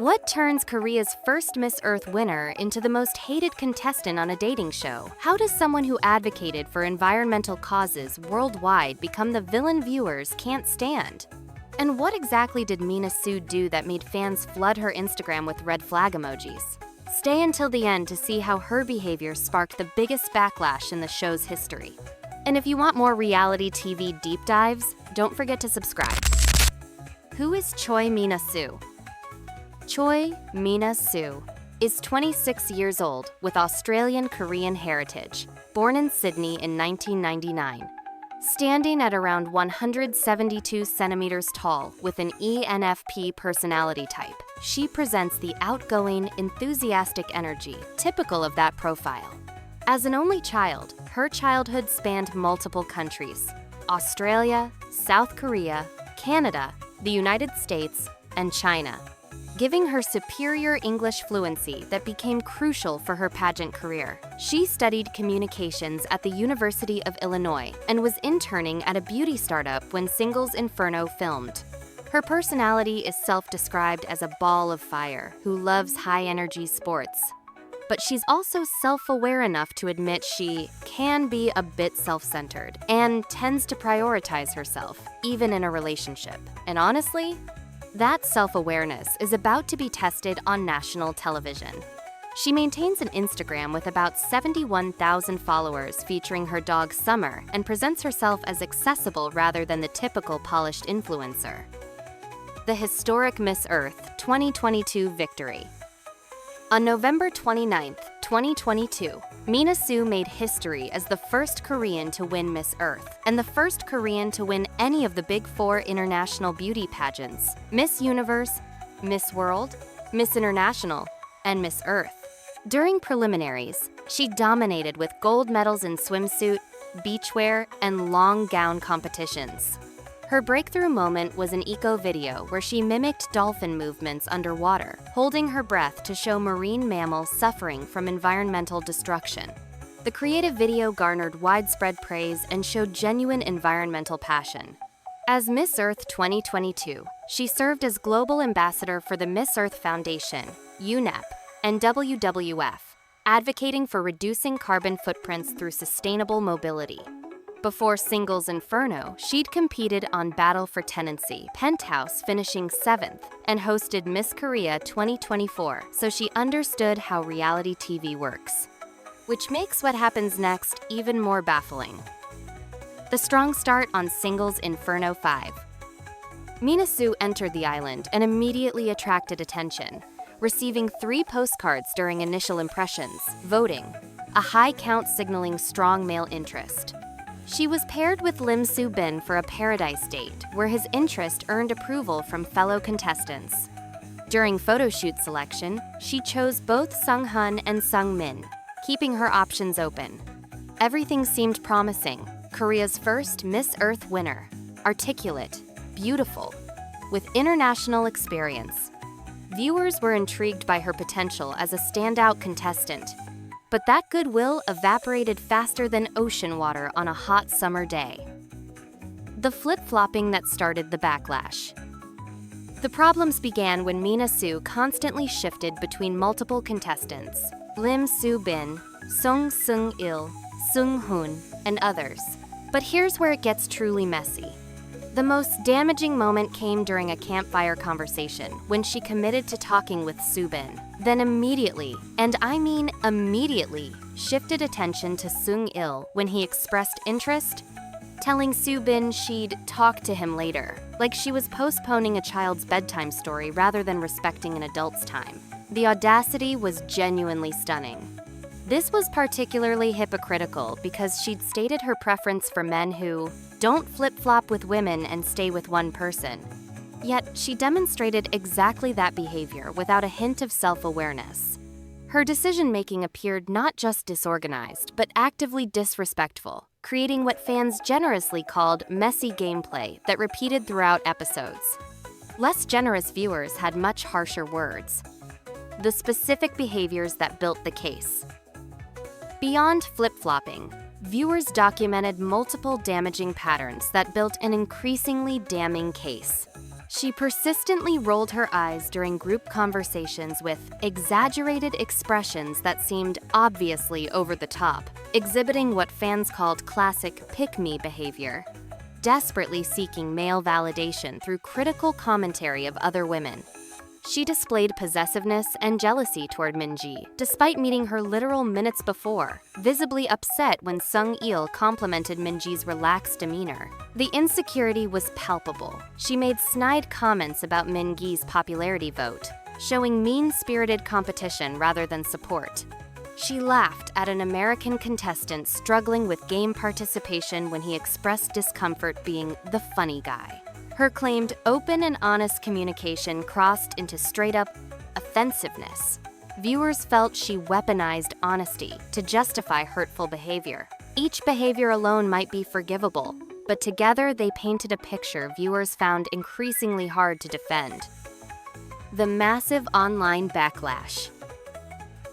What turns Korea's first Miss Earth winner into the most hated contestant on a dating show? How does someone who advocated for environmental causes worldwide become the villain viewers can't stand? And what exactly did Mina Sue do that made fans flood her Instagram with red flag emojis? Stay until the end to see how her behavior sparked the biggest backlash in the show's history. And if you want more reality TV deep dives, don't forget to subscribe. Who is Choi Mina Sue? Choi Mina Sue is 26 years old with Australian-Korean heritage, born in Sydney in 1999. Standing at around 172 centimeters tall with an ENFP personality type, she presents the outgoing, enthusiastic energy typical of that profile. As an only child, her childhood spanned multiple countries: Australia, South Korea, Canada, the United States, and China, giving her superior English fluency that became crucial for her pageant career. She studied communications at the University of Illinois and was interning at a beauty startup when Singles Inferno filmed. Her personality is self-described as a ball of fire who loves high-energy sports. But she's also self-aware enough to admit she can be a bit self-centered and tends to prioritize herself, even in a relationship. And honestly, that self-awareness is about to be tested on national television. She maintains an Instagram with about 71,000 followers featuring her dog Summer and presents herself as accessible rather than the typical polished influencer. The historic Miss Earth 2022 victory. On November 29, 2022, Mina Sue made history as the first Korean to win Miss Earth and the first Korean to win any of the Big Four international beauty pageants: Miss Universe, Miss World, Miss International, and Miss Earth. During preliminaries, she dominated with gold medals in swimsuit, beachwear, and long gown competitions. Her breakthrough moment was an eco video where she mimicked dolphin movements underwater, holding her breath to show marine mammals suffering from environmental destruction. The creative video garnered widespread praise and showed genuine environmental passion. As Miss Earth 2022, she served as global ambassador for the Miss Earth Foundation, UNEP, and WWF, advocating for reducing carbon footprints through sustainable mobility. Before Singles Inferno, she'd competed on Battle for Tenancy, Penthouse finishing 7th, and hosted Miss Korea 2024, so she understood how reality TV works. Which makes what happens next even more baffling. The strong start on Singles Inferno 5. Mina Sue entered the island and immediately attracted attention, receiving 3 postcards during initial impressions, voting, a high count signaling strong male interest. She was paired with Lim Soo Bin for a paradise date, where his interest earned approval from fellow contestants. During photoshoot selection, she chose both Sung Hun and Sung Min, keeping her options open. Everything seemed promising. Korea's first Miss Earth winner, articulate, beautiful, with international experience. Viewers were intrigued by her potential as a standout contestant. But that goodwill evaporated faster than ocean water on a hot summer day. The flip-flopping that started the backlash. The problems began when Mina Sue constantly shifted between multiple contestants: Lim Soo Bin, Sung Seung Il, Sung Hoon, and others. But here's where it gets truly messy. The most damaging moment came during a campfire conversation when she committed to talking with Soo Bin, then immediately, and I mean immediately, shifted attention to Seung Il when he expressed interest, telling Soo Bin she'd talk to him later, like she was postponing a child's bedtime story rather than respecting an adult's time. The audacity was genuinely stunning. This was particularly hypocritical because she'd stated her preference for men who don't flip-flop with women and stay with one person. Yet she demonstrated exactly that behavior without a hint of self-awareness. Her decision-making appeared not just disorganized, but actively disrespectful, creating what fans generously called messy gameplay that repeated throughout episodes. Less generous viewers had much harsher words. The specific behaviors that built the case. Beyond flip-flopping, viewers documented multiple damaging patterns that built an increasingly damning case. She persistently rolled her eyes during group conversations with exaggerated expressions that seemed obviously over the top, exhibiting what fans called classic pick-me behavior, desperately seeking male validation through critical commentary of other women. She displayed possessiveness and jealousy toward Minji, despite meeting her literal minutes before, visibly upset when Sung-il complimented Minji's relaxed demeanor. The insecurity was palpable. She made snide comments about Min-gi's popularity vote, showing mean-spirited competition rather than support. She laughed at an American contestant struggling with game participation when he expressed discomfort being the funny guy. Her claimed open and honest communication crossed into straight-up offensiveness. Viewers felt she weaponized honesty to justify hurtful behavior. Each behavior alone might be forgivable, but together they painted a picture viewers found increasingly hard to defend. The massive online backlash.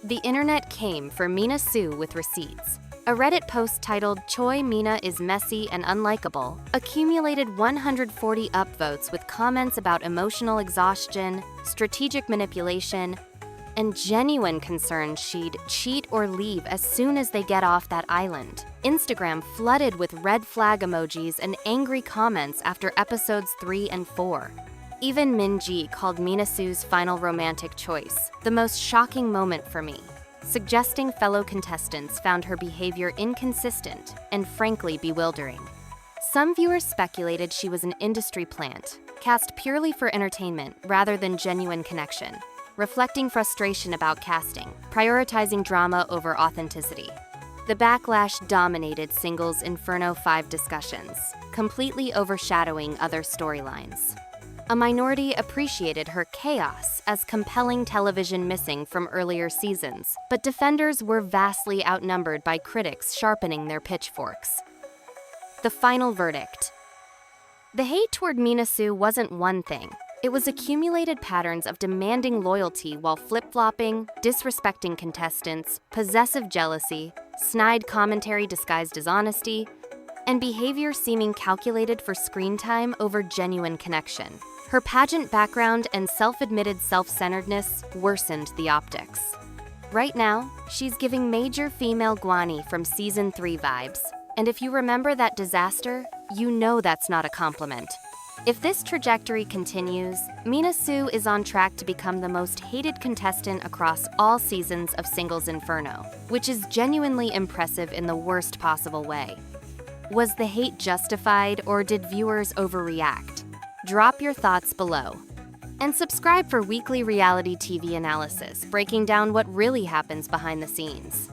The internet came for Mina Sue with receipts. A Reddit post titled "Choi Mina is messy and unlikable" accumulated 140 upvotes with comments about emotional exhaustion, strategic manipulation, and genuine concern she'd cheat or leave as soon as they get off that island. Instagram flooded with red flag emojis and angry comments after episodes 3 and 4. Even Minji called Mina Sue's final romantic choice the most shocking moment for me, suggesting fellow contestants found her behavior inconsistent and frankly bewildering. Some viewers speculated she was an industry plant, cast purely for entertainment rather than genuine connection, reflecting frustration about casting, prioritizing drama over authenticity. The backlash dominated singles Inferno 5 discussions, completely overshadowing other storylines. A minority appreciated her chaos as compelling television missing from earlier seasons, but defenders were vastly outnumbered by critics sharpening their pitchforks. The final verdict. The hate toward Mina Sue wasn't one thing. It was accumulated patterns of demanding loyalty while flip-flopping, disrespecting contestants, possessive jealousy, snide commentary disguised as honesty, and behavior seeming calculated for screen time over genuine connection. Her pageant background and self-admitted self-centeredness worsened the optics. Right now, she's giving major female Guani from Season 3 vibes. And if you remember that disaster, you know that's not a compliment. If this trajectory continues, Mina Sue is on track to become the most hated contestant across all seasons of Singles Inferno, which is genuinely impressive in the worst possible way. Was the hate justified, or did viewers overreact? Drop your thoughts below. And subscribe for weekly reality TV analysis, breaking down what really happens behind the scenes.